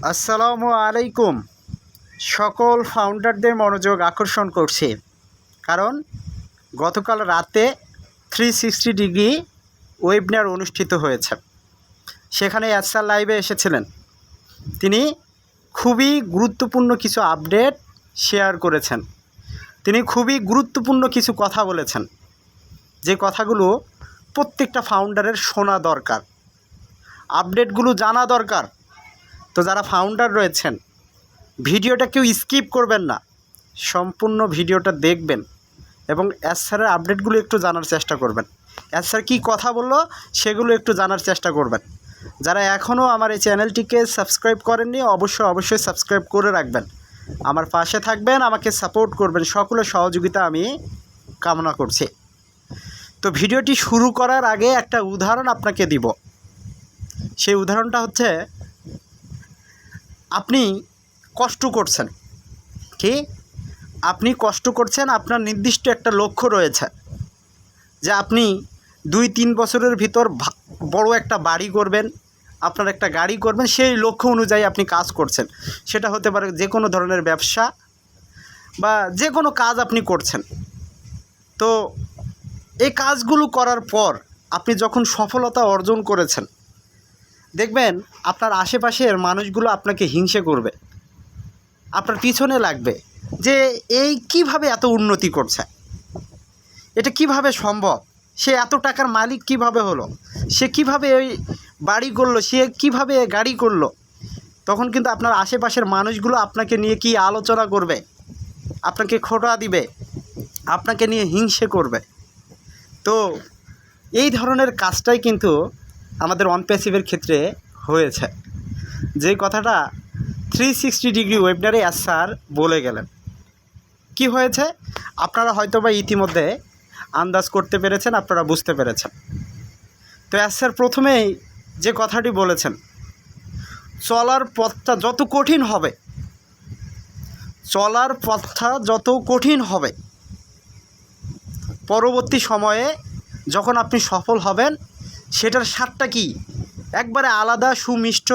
আসসালামু আলাইকুম। সকল ফাউন্ডারদের মনোযোগ আকর্ষণ করছে, কারণ গতকাল রাতে 360 ডিগ্রি ওয়েবিনার অনুষ্ঠিত হয়েছে। সেখানে এসআর লাইভে এসেছিলেন। তিনি খুবই গুরুত্বপূর্ণ কিছু আপডেট শেয়ার করেছেন। তিনি খুবই গুরুত্বপূর্ণ কিছু কথা বলেছেন, যে কথাগুলো প্রত্যেকটা ফাউন্ডারের শোনা দরকার, আপডেটগুলো জানা দরকার। তো যারা ফাউন্ডার রয়েছেন, ভিডিওটা কেউ স্কিপ করবেন না, সম্পূর্ণ ভিডিওটা দেখবেন এবং স্যারের আপডেটগুলো একটু জানার চেষ্টা করবেন। স্যার কী কথা বললো সেগুলো একটু জানার চেষ্টা করবেন। যারা এখনও আমার এই চ্যানেলটিকে সাবস্ক্রাইব করেননি, অবশ্যই সাবস্ক্রাইব করে রাখবেন। আমার পাশে থাকবেন, আমাকে সাপোর্ট করবেন, সকলের সহযোগিতা আমি কামনা করছি। তো ভিডিওটি শুরু করার আগে একটা উদাহরণ আপনাকে দিব। সেই উদাহরণটা হচ্ছে, আপনি কষ্ট করছেন, কি আপনি কষ্ট করছেন, আপনার নির্দিষ্ট একটা লক্ষ্য রয়েছে যে আপনি 2-3 বছরের ভিতর বড় একটা বাড়ি করবেন, আপনার একটা গাড়ি করবেন। সেই লক্ষ্য অনুযায়ী আপনি কাজ করছেন। সেটা হতে পারে যে কোনো ধরনের ব্যবসা বা যে কোনো কাজ আপনি করছেন। তো এই কাজগুলো করার পর আপনি যখন সফলতা অর্জন করেছেন, দেখবেন আপনার আশেপাশের মানুষগুলো আপনাকে হিংসে করবে, আপনার পিছনে লাগবে যে এই কিভাবে এত উন্নতি করছে, এটা কিভাবে সম্ভব, সে এত টাকার মালিক কিভাবে হলো, সে কিভাবে এই বাড়ি করলো, সে কিভাবে গাড়ি করলো। তখন কিন্তু আপনার আশেপাশের মানুষগুলো আপনাকে নিয়ে কি আলোচনা করবে, আপনাকে খোঁটা দিবে, আপনাকে নিয়ে হিংসে করবে। তো এই ধরনের কাজটাই কিন্তু আমাদের অনপ্যাসিভের ক্ষেত্রে হয়েছে, যে কথাটা 360 ডিগ্রি ওয়েবিনারে স্যার বলে গেলেন। কি হয়েছে আপনারা হয়তো বা ইতিমধ্যে আন্দাজ করতে পেরেছেন, আপনারা বুঝতে পেরেছেন। তো স্যার প্রথমেই যে কথাটি বলেছেন, চলার পথটা যত কঠিন হবে, পরবর্তী সময়ে যখন আপনি সফল হবেন, সেটার স্বাদটা কি একবারে আলাদা, সুমিষ্ট,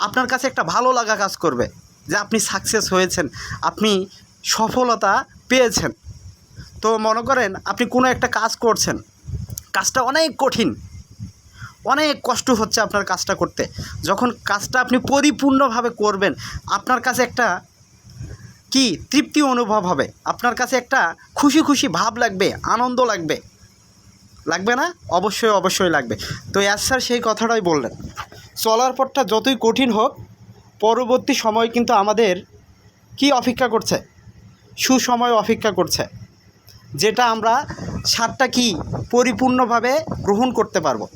আপনার কাছে একটা ভালো লাগা কাজ করবে যে আপনি সাকসেস হয়েছেন, আপনি সফলতা পেয়েছেন। তো মনে করেন আপনি কোনো একটা কাজ করছেন, কাজটা অনেক কঠিন, অনেক কষ্ট হচ্ছে আপনার কাজটা করতে। যখন কাজটা আপনি পরিপূর্ণভাবে করবেন, আপনার কাছে একটা কি তৃপ্তি অনুভব হবে, আপনার কাছে একটা খুশি ভাব লাগবে, আনন্দ লাগবে, লাগবে না? অবশ্যই লাগবে। তো স্যার সেই কথাটাই বললেন, চলার পথটা যতই কঠিন হোক, পরবর্তী সময় কিন্তু আমাদের কি অপেক্ষা করছে, সুসময় অপেক্ষা করছে, যেটা আমরা স্বাদটা কি পরিপূর্ণভাবে গ্রহণ করতে পারবো।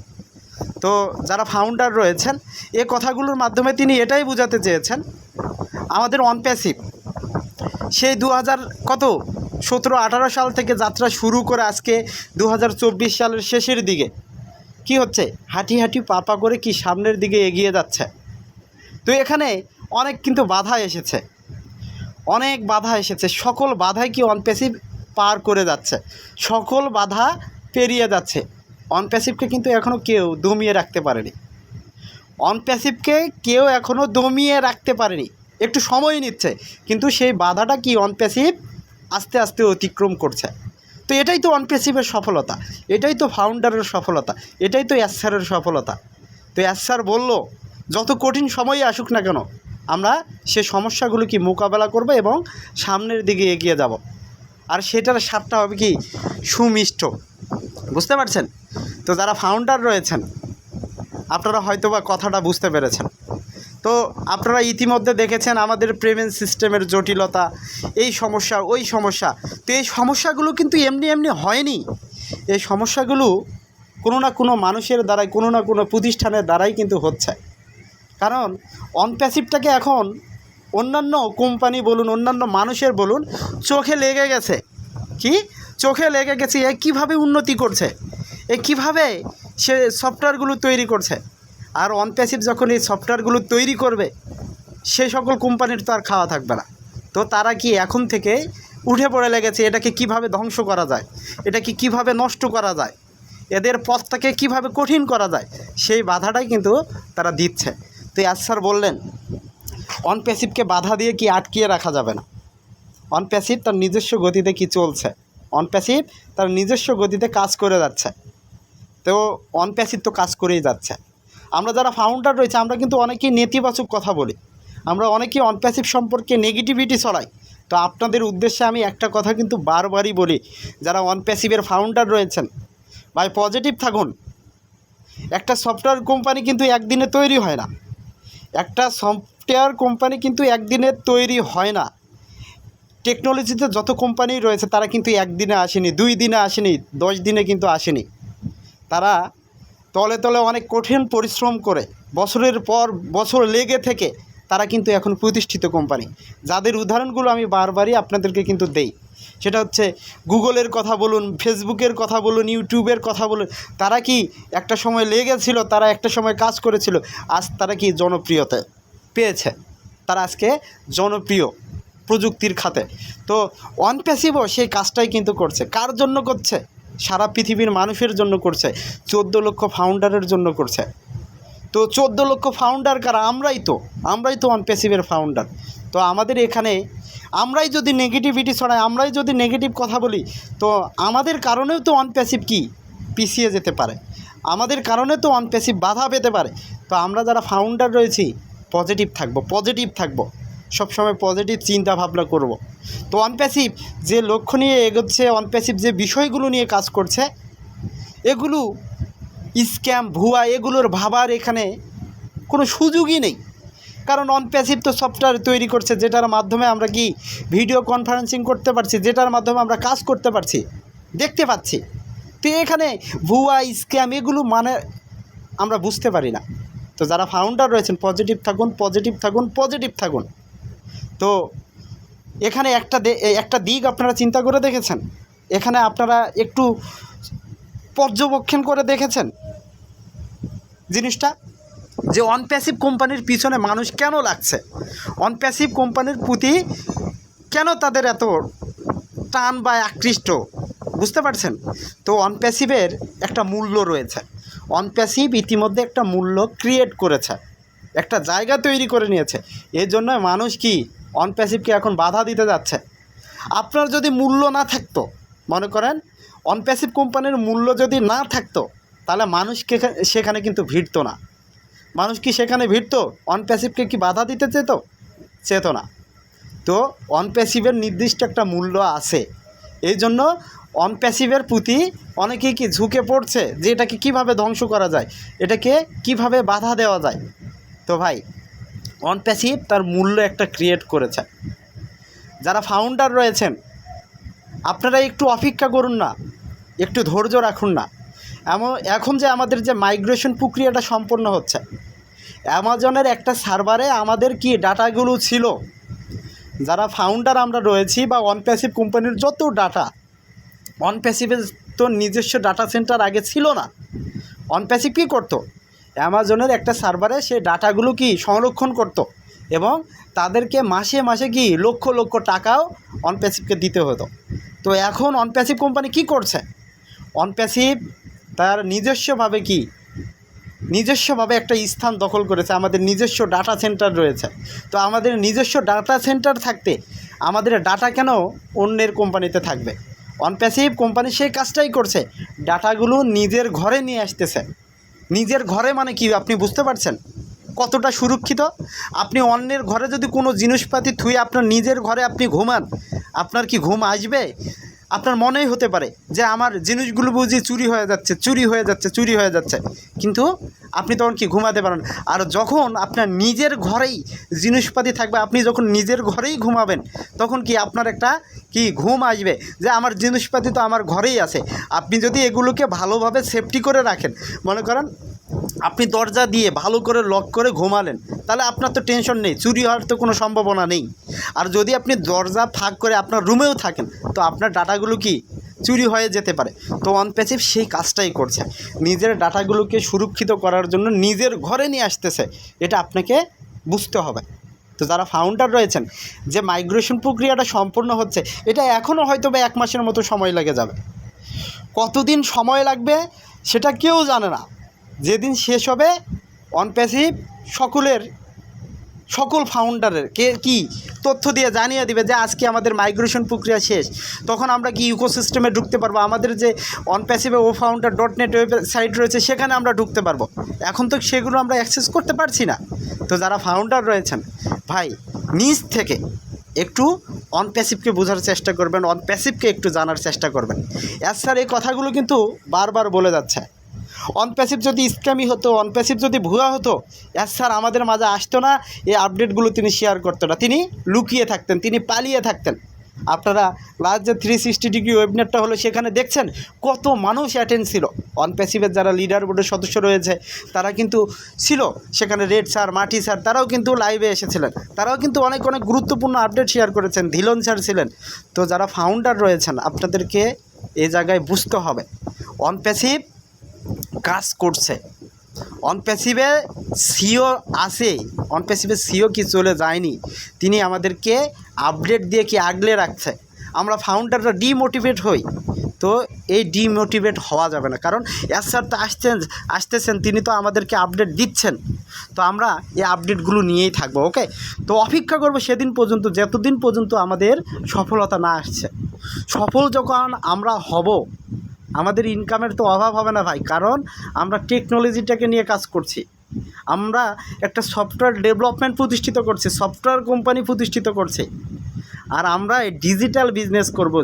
তো যারা ফাউন্ডার রয়েছেন, এ কথাগুলোর মাধ্যমে তিনি এটাই বোঝাতে চেয়েছেন, আমাদের অনপ্যাসিভ সেই 2017-18 সাল থেকে যাত্রা শুরু করে আজকে 2024 সালের শেষের দিকে কি হচ্ছে, হাঁটি পা করে কি সামনের দিকে এগিয়ে যাচ্ছে। তো এখানে অনেক কিন্তু বাধা এসেছে, সকল বাধাই কি অনপ্যাসিভ পার করে যাচ্ছে, সকল বাধা পেরিয়ে যাচ্ছে। অনপ্যাসিভকে কিন্তু এখনও কেউ দমিয়ে রাখতে পারেনি, একটু সময় নিচ্ছে, কিন্তু সেই বাধাটা কি অনপ্যাসিভ আস্তে আস্তে অতিক্রম করছে। তো এটাই তো অনপ্যাসিভের সফলতা, এটাই তো ফাউন্ডারের সফলতা, এটাই তো স্যারের সফলতা। তো স্যার বলল, যত কঠিন সময়ই আসুক না কেন, আমরা সে সমস্যাগুলো কি মোকাবেলা করব এবং সামনের দিকে এগিয়ে যাব, আর সেটার স্বাদটা হবে কি সুমিষ্ট। বুঝতে পারছেন? তো যারা ফাউন্ডার রয়েছেন, আপনারা হয়তো বা কথাটা বুঝতে পেরেছেন। তো আপনারা ইতিমধ্যে দেখেছেন আমাদের পেমেন্ট সিস্টেমের জটিলতা, এই সমস্যা ওই সমস্যা। তো এই সমস্যাগুলো কিন্তু এমনি হয়নি, এই সমস্যাগুলো কোনো না কোনো মানুষের দ্বারাই, কোনো না কোনো প্রতিষ্ঠানের দ্বারাই কিন্তু হচ্ছে। কারণ অনপ্যাসিভটাকে এখন অন্যান্য কোম্পানি বলুন, অন্যান্য মানুষের বলুন, চোখে লেগে গেছে। এ কীভাবে উন্নতি করছে, এ কীভাবে সে সফটওয়্যারগুলো তৈরি করছে। আর অনপ্যাসিভ যখন এই সফটওয়্যারগুলো তৈরি করবে, সে সকল কোম্পানির তো আর খাওয়া থাকবে না। তো তারা কি এখন থেকে উঠে পড়ে লেগেছে, এটাকে কিভাবে ধ্বংস করা যায়, এটাকে কিভাবে নষ্ট করা যায়, এদের পথটাকে কিভাবে কঠিন করা যায়, সেই বাধাটাই কিন্তু তারা দিচ্ছে। তো স্যার বললেন, অন প্যাসিভকে বাধা দিয়ে কি আটকিয়ে রাখা যাবে না। অন প্যাসিভ তার নিজস্ব গতিতে কি চলছে, অন প্যাসিভ তার নিজস্ব গতিতে কাজ করে যাচ্ছে। তো অন প্যাসিভ তো কাজ করেই যাচ্ছে। আমরা যারা ফাউন্ডার রয়েছে আমরা কিন্তু অনেকেই নেতিবাচক কথা বলি, আমরা অনেকেই অন প্যাসিভ সম্পর্কে নেগেটিভিটি ছড়াই। তো আপনাদের উদ্দেশ্যে আমি একটা কথা কিন্তু বারবারই বলি, যারা অন প্যাসিভের ফাউন্ডার রয়েছেন ভাই পজিটিভ থাকুন। একটা সফটওয়্যার কোম্পানি কিন্তু একদিনে তৈরি হয় না, একটা সফটওয়্যার কোম্পানি কিন্তু একদিনে তৈরি হয় না। টেকনোলজিতে যত কোম্পানি রয়েছে তারা কিন্তু একদিনে আসেনি, 2 দিনে আসেনি, 10 দিনে কিন্তু আসেনি। তারা তলে তলে অনেক কঠিন পরিশ্রম করে বছরের পর বছর লেগে থেকে তারা কিন্তু এখন প্রতিষ্ঠিত কোম্পানি, যাদের উদাহরণগুলো আমি বারবারই আপনাদেরকে কিন্তু দেই। সেটা হচ্ছে গুগলের কথা বলুন, ফেসবুকের কথা বলুন, ইউটিউবের কথা বলুন, তারা কি একটা সময় লেগেছিল, তারা একটা সময় কাজ করেছিল, আজ তারা কি জনপ্রিয়তা পেয়েছে, তারা আজকে জনপ্রিয় প্রযুক্তির খাতে। তো অন প্যাসিভও সেই কাজটাই কিন্তু করছে। কার জন্য করছে? সারা পৃথিবীর মানুষের জন্য করছে, 14 লক্ষ ফাউন্ডারের জন্য করছে। তো 14 লক্ষ ফাউন্ডার কারা? আমরাই তো অন প্যাসিভের ফাউন্ডার। তো আমাদের এখানে আমরাই যদি নেগেটিভিটি ছড়াই, আমরাই যদি নেগেটিভ কথা বলি, তো আমাদের কারণেও তো অন প্যাসিভ কি পিছিয়ে যেতে পারে, আমাদের কারণে তো অন প্যাসিভ বাধা পেতে পারে। তো আমরা যারা ফাউন্ডার রয়েছি পজিটিভ থাকবো, সবসময় পজিটিভ চিন্তা ভাবনা করব। তো অন প্যাসিভ যে লক্ষ্য নিয়ে এগোচ্ছে, অন প্যাসিভ যে বিষয়গুলো নিয়ে কাজ করছে, এগুলো স্ক্যাম ভুয়া এগুলোর ভাবার এখানে কোনো সুযোগই নেই। কারণ অন প্যাসিভ তো সফটওয়্যার তৈরি করছে, যেটার মাধ্যমে আমরা কি ভিডিও কনফারেন্সিং করতে পারছি, যেটার মাধ্যমে আমরা কাজ করতে পারছি, দেখতে পাচ্ছি। তো এখানে ভুয়া স্ক্যাম এগুলো মানে আমরা বুঝতে পারি না। তো যারা ফাউন্ডার রয়েছেন পজিটিভ থাকুন। তো এখানে একটা দিক আপনারা চিন্তা করে দেখেছেন, এখানে আপনারা একটু পর্যবেক্ষণ করে দেখেছেন জিনিসটা, যে অন প্যাসিভ কোম্পানির পিছনে মানুষ কেন লাগছে, অন প্যাসিভ কোম্পানির প্রতি কেন তাদের এত টান বা আকৃষ্ট, বুঝতে পারছেন? তো অন প্যাসিভের একটা মূল্য রয়েছে, অন প্যাসিভ ইতিমধ্যে একটা মূল্য ক্রিয়েট করেছে, একটা জায়গা তৈরি করে নিয়েছে। এর জন্য মানুষ কি অন প্যাসিভকে এখন বাধা দিতে যাচ্ছে। আপনার যদি মূল্য না থাকতো, মনে করেন অন প্যাসিভ কোম্পানির মূল্য যদি না থাকতো, তাহলে মানুষকে সেখানে কিন্তু ভিড়তো না। মানুষ কি সেখানে ভিড়তো? অন প্যাসিভকে কি বাধা দিতে চেত না। তো অন প্যাসিভের নির্দিষ্ট একটা মূল্য আছে, এই জন্য অন প্যাসিভের প্রতি অনেকেই কি ঝুঁকে পড়ছে যে এটাকে কীভাবে ধ্বংস করা যায়, এটাকে কিভাবে বাধা দেওয়া যায়। তো ভাই অন প্যাসিভ তার মূল্য একটা ক্রিয়েট করেছে। যারা ফাউন্ডার রয়েছেন আপনারা একটু অপেক্ষা করুন না, একটু ধৈর্য রাখুন না। এখন যে আমাদের যে মাইগ্রেশন প্রক্রিয়াটা সম্পন্ন হচ্ছে, অ্যামাজনের একটা সার্ভারে আমাদের কি ডাটাগুলো ছিল, যারা ফাউন্ডার আমরা রয়েছি বা অন প্যাসিভ কোম্পানির যত ডাটা, অন প্যাসিভের তো নিজস্ব ডাটা সেন্টার আগে ছিল না। অন প্যাসিভ কী করতো? অ্যামাজনের একটা সার্ভারে সে ডাটাগুলো কি সংরক্ষণ করতো এবং তাদেরকে মাসে মাসে কি লক্ষ লক্ষ টাকাও অন প্যাসিভকে দিতে হতো। তো এখন অন প্যাসিভ কোম্পানি কি করছে? অন প্যাসিভ তার নিজস্বভাবে একটা স্থান দখল করেছে, আমাদের নিজস্ব ডাটা সেন্টার রয়েছে। তো আমাদের নিজস্ব ডাটা সেন্টার থাকতে আমাদের ডাটা কেন অন্যের কোম্পানিতে থাকবে? অন প্যাসিভ কোম্পানি সেই কাজটাই করছে, ডাটাগুলো নিজের ঘরে নিয়ে আসতেছে। নিজের ঘরে মানে কি আপনি বুঝতে পারছেন কতটা সুরক্ষিত? আপনি অন্যের ঘরে যদি কোনো জিনিসপাতি থুয়ে আপনার নিজের ঘরে আপনি ঘুমান, আপনার কি ঘুম আসবে? আপনার মনেই হতে পারে যে আমার জিনিসগুলো বুঝি চুরি হয়ে যাচ্ছে, কিন্তু আপনি তখন কি ঘুমাতে পারেন। আর যখন আপনার নিজের ঘরেই জিনিসপাতি থাকবে, আপনি যখন নিজের ঘরেই ঘুমাবেন, তখন কি আপনার একটা কি ঘুম আসবে যে আমার জিনিসপাতি তো আমার ঘরেই আছে। আপনি যদি এগুলোকে ভালোভাবে সেফটি করে রাখেন, মনে করেন আপনি দরজা দিয়ে ভালো করে লক করে ঘুমালেন, তাহলে আপনার তো টেনশন নেই, চুরি হওয়ার তো কোনো সম্ভাবনা নেই। আর যদি আপনি দরজা ফাঁক করে আপনার রুমেও থাকেন, তো আপনার ডাটাগুলো কি চুরি হয়ে যেতে পারে। তো অন প্যাসিভ সেই কাজটাই করছে, নিজের ডাটাগুলোকে সুরক্ষিত করার জন্য নিজের ঘরে নিয়ে আসতেছে, এটা আপনাকে বুঝতে হবে। তো যারা ফাউন্ডার রয়েছেন, যে মাইগ্রেশন প্রক্রিয়াটা সম্পূর্ণ হচ্ছে, এটা এখনও হয়তো বা 1 মাসের মতো সময় লেগে যাবে। কতদিন সময় লাগবে সেটা কেউ জানে না। যেদিন শেষ হবে অন প্যাসিভ সকলের সকল ফাউন্ডারের কি তথ্য দিয়ে জানিয়ে দিবে যে আজকে আমাদের মাইগ্রেশন প্রক্রিয়া শেষ, তখন আমরা কি ইকোসিস্টেমে ঢুকতে পারবো, আমাদের যে অনপ্যাসিভে ofounder.net ওয়েবসাইট রয়েছে সেখানে আমরা ঢুকতে পারবো। এখন তো সেগুলো আমরা অ্যাক্সেস করতে পারছি না। তো যারা ফাউন্ডার রয়েছেন ভাই, নিজ থেকে একটু অনপ্যাসিভকে বোঝার চেষ্টা করবেন, অনপ্যাসিভকে একটু জানার চেষ্টা করবেন। স্যার এই কথাগুলো কিন্তু বারবার বলে যাচ্ছে। অনপ্যাসিভ যদি স্ক্যামই হতো, অনপ্যাসিভ যদি ভুয়া হতো, স্যার আমাদের মাঝে আসতো না, এই আপডেটগুলো তিনি শেয়ার করতো না, তিনি লুকিয়ে থাকতেন, তিনি পালিয়ে থাকতেন। আপনারা লাস্ট যে 360 ডিগ্রি ওয়েবিনারটা হলো সেখানে দেখছেন কত মানুষ অ্যাটেন্ড ছিল। অনপ্যাসিভের যারা লিডার বোর্ডের সদস্য রয়েছে তারা কিন্তু ছিল সেখানে, রেড স্যার, মাটি স্যার, তারাও কিন্তু লাইভে এসেছিলেন, তারাও কিন্তু অনেক গুরুত্বপূর্ণ আপডেট শেয়ার করেছেন, ধিলন স্যার ছিলেন। তো যারা ফাউন্ডার রয়েছেন আপনাদেরকে এই জায়গায় বুঝতে হবে অনপ্যাসিভ কাজ করছে, অনপ্যাসিভে সিও আছে, অনপ্যাসিভের সিও কি চলে যায়নি, তিনি আমাদেরকে আপডেট দিয়ে কি আগলে রাখছে। আমরা ফাউন্ডাররা ডিমোটিভেট হই, তো এই ডিমোটিভেট হওয়া যাবে না, কারণ স্যার তো আসতেছেন, তিনি তো আমাদেরকে আপডেট দিচ্ছেন, তো আমরা এই আপডেটগুলো নিয়েই থাকবো। ওকে, তো অপেক্ষা করবো সেদিন পর্যন্ত, যতদিন পর্যন্ত আমাদের সফলতা না আসছে। সফল যখন আমরা হব, আমাদের ইনকামের তো অভাব হবে না ভাই, কারণ আমরা টেকনোলজিটাকে নিয়ে কাজ করছি, আমরা একটা সফটওয়্যার ডেভেলপমেন্ট প্রতিষ্ঠিত করছি, সফটওয়্যার কোম্পানি প্রতিষ্ঠিত করছি, আর আমরা ডিজিটাল বিজনেস করব,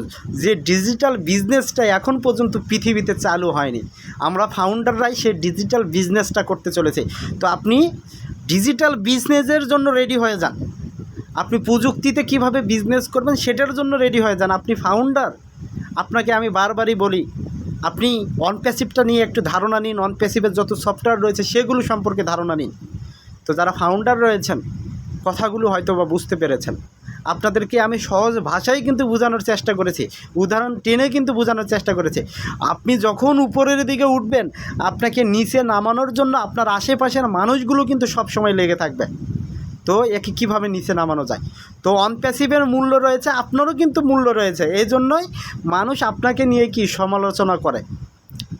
যে ডিজিটাল বিজনেসটা এখন পর্যন্ত পৃথিবীতে চালু হয়নি, আমরা ফাউন্ডাররাই সেই ডিজিটাল বিজনেসটা করতে চলেছে। তো আপনি ডিজিটাল বিজনেসের জন্য রেডি হয়ে যান, আপনি প্রযুক্তিতে কিভাবে বিজনেস করবেন সেটার জন্য রেডি হয়ে যান। আপনি ফাউন্ডার, আপনাকে আমি বারবারই বলি আপনি অনপ্যাসিভটা নিয়ে একটু ধারণা নিন, অনপ্যাসিভের যত সফটওয়্যার রয়েছে সেগুলো সম্পর্কে ধারণা নিন। তো যারা ফাউন্ডার রয়েছেন কথাগুলো হয়তো বা বুঝতে পেরেছেন, আপনাদেরকে আমি সহজ ভাষায় কিন্তু বোঝানোর চেষ্টা করেছি, উদাহরণ টেনে কিন্তু বোঝানোর চেষ্টা করেছি। আপনি যখন উপরের দিকে উঠবেন, আপনাকে নিচে নামানোর জন্য আপনার আশেপাশের মানুষগুলো কিন্তু সবসময় লেগে থাকবে। তো একে কীভাবে নিচে নামানো যায়, তো অনপ্যাসিভের মূল্য রয়েছে, আপনারও কিন্তু মূল্য রয়েছে, এই জন্যই মানুষ আপনাকে নিয়ে কি সমালোচনা করে।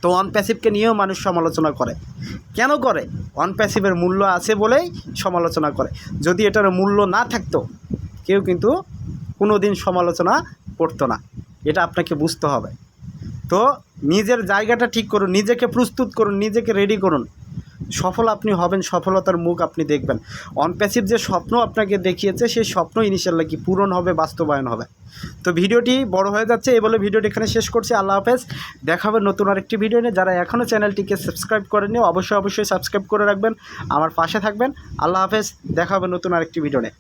তো অনপ্যাসিভকে নিয়েও মানুষ সমালোচনা করে, কেন করে? অনপ্যাসিভের মূল্য আছে বলেই সমালোচনা করে। যদি এটার মূল্য না থাকতো কেউ কিন্তু কোনো দিন সমালোচনা করতো না, এটা আপনাকে বুঝতে হবে। তো নিজের জায়গাটা ঠিক করুন, নিজেকে প্রস্তুত করুন, নিজেকে রেডি করুন, সফল আপনি হবেন, সফলতার মুখ আপনি দেখবেন। অনপ্যাসিভ যে স্বপ্ন আপনাকে দেখিয়েছে সেই স্বপ্ন ইনশাআল্লাহ কি পূরণ হবে, বাস্তবায়ন হবে। তো ভিডিওটি বড় হয়ে যাচ্ছে, এই বলে ভিডিওটি এখানে শেষ করছি। আল্লাহ হাফেজ, দেখা হবে নতুন আরেকটি ভিডিও নিয়ে। যারা এখনও চ্যানেলটিকে সাবস্ক্রাইব করেননি অবশ্যই সাবস্ক্রাইব করে রাখবেন, আমার পাশে থাকবেন। আল্লাহ হাফেজ, দেখা হবে নতুন আরেকটি ভিডিও নিয়ে।